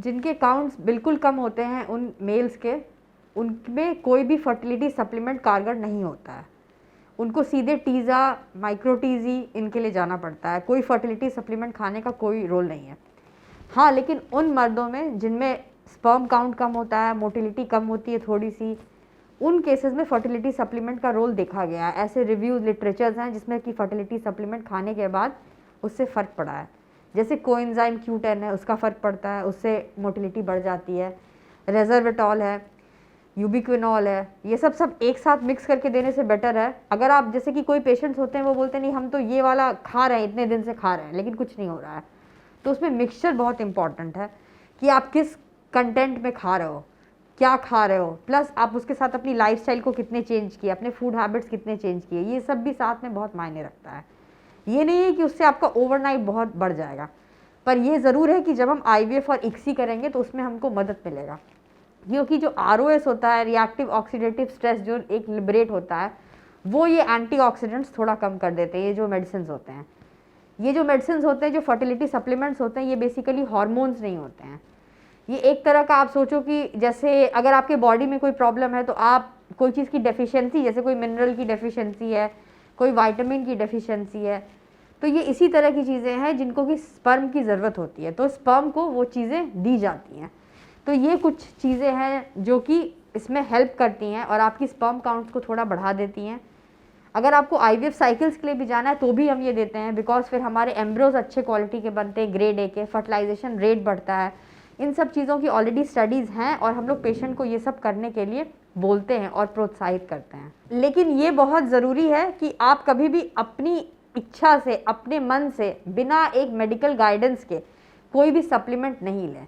जिनके काउंट्स बिल्कुल कम होते हैं उन मेल्स के, उनमें कोई भी फर्टिलिटी सप्लीमेंट कारगर नहीं होता है। उनको सीधे टीज़ा, माइक्रोटीज़ी इनके लिए जाना पड़ता है। कोई फर्टिलिटी सप्लीमेंट खाने का कोई रोल नहीं है। हाँ, लेकिन उन मर्दों में जिनमें स्पर्म काउंट कम होता है, मोटिलिटी कम होती है थोड़ी सी, उन केसेस में फर्टिलिटी सप्लीमेंट का रोल देखा गया है। ऐसे रिव्यूज़ लिटरेचर्स हैं जिसमें कि फर्टिलिटी सप्लीमेंट खाने के बाद उससे फ़र्क पड़ा है। जैसे कोएंजाइम Q10 है, उसका फ़र्क पड़ता है, उससे मोटिलिटी बढ़ जाती है। रेज़रवेटॉल है, यूबिक्विनॉल है, ये सब एक साथ मिक्स करके देने से बेटर है। अगर आप जैसे कि कोई पेशेंट्स होते हैं वो बोलते हैं नहीं हम तो ये वाला खा रहे हैं, इतने दिन से खा रहे हैं लेकिन कुछ नहीं हो रहा है, तो उसमें मिक्सचर बहुत इंपॉर्टेंट है कि आप किस कंटेंट में खा रहे हो, क्या खा रहे हो, प्लस आप उसके साथ अपनी लाइफस्टाइल को कितने चेंज किए, अपने फूड हैबिट्स कितने चेंज किए, ये सब भी साथ में बहुत मायने रखता है। ये नहीं है कि उससे आपका ओवरनाइट बहुत बढ़ जाएगा, पर ये ज़रूर है कि जब हम IVF और ICSI करेंगे तो उसमें हमको मदद मिलेगा, क्योंकि जो ROS होता है, रिएक्टिव ऑक्सीडेटिव स्ट्रेस, जो एक लिबरेट होता है, वो ये एंटीऑक्सीडेंट्स थोड़ा कम कर देते हैं। ये जो मेडिसिन होते हैं, जो फर्टिलिटी सप्लीमेंट्स होते हैं, ये बेसिकली हार्मोन्स नहीं होते हैं। ये एक तरह का आप सोचो कि जैसे अगर आपके बॉडी में कोई प्रॉब्लम है तो आप कोई चीज़ की डेफिशिएंसी, जैसे कोई मिनरल की डेफिशिएंसी है, कोई विटामिन की डेफिशिएंसी है, तो ये इसी तरह की चीज़ें हैं जिनको कि स्पर्म की ज़रूरत होती है, तो स्पर्म को वो चीज़ें दी जाती हैं। तो ये कुछ चीज़ें हैं जो कि इसमें हेल्प करती हैं और आपकी स्पर्म काउंट्स को थोड़ा बढ़ा देती हैं। अगर आपको IVF साइकिल्स के लिए भी जाना है तो भी हम ये देते हैं, बिकॉज फिर हमारे एम्ब्रियोज अच्छे क्वालिटी के बनते हैं, ग्रेड A के, फर्टिलाइजेशन रेट बढ़ता है। इन सब चीज़ों की ऑलरेडी स्टडीज़ हैं और हम लोग पेशेंट को ये सब करने के लिए बोलते हैं और प्रोत्साहित करते हैं। लेकिन ये बहुत ज़रूरी है कि आप कभी भी अपनी इच्छा से, अपने मन से, बिना एक मेडिकल गाइडेंस के कोई भी सप्लीमेंट नहीं लें,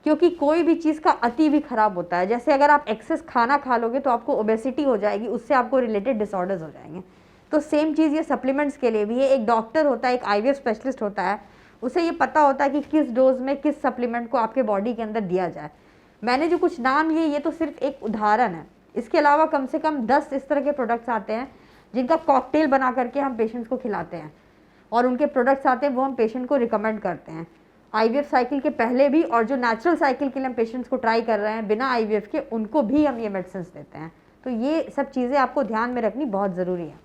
क्योंकि कोई भी चीज़ का अति भी खराब होता है। जैसे अगर आप एक्सेस खाना खा लोगे तो आपको ओबेसिटी हो जाएगी, उससे आपको रिलेटेड डिसऑर्डर्स हो जाएंगे। तो सेम चीज़ ये सप्लीमेंट्स के लिए भी है। एक डॉक्टर होता है, एक IVF स्पेशलिस्ट होता है, उसे ये पता होता है कि किस डोज में किस सप्लीमेंट को आपके बॉडी के अंदर दिया जाए। मैंने जो कुछ नाम लिए ये तो सिर्फ एक उदाहरण है, इसके अलावा कम से कम 10 इस तरह के प्रोडक्ट्स आते हैं जिनका कॉकटेल बना करके हम पेशेंट्स को खिलाते हैं, और उनके प्रोडक्ट्स आते हैं वो हम पेशेंट को रिकमेंड करते हैं IVF साइकिल के पहले भी, और जो नेचुरल साइकिल के लिए हम पेशेंट्स को ट्राई कर रहे हैं बिना IVF के, उनको भी हम ये मेडिसिन देते हैं। तो ये सब चीज़ें आपको ध्यान में रखनी बहुत ज़रूरी है।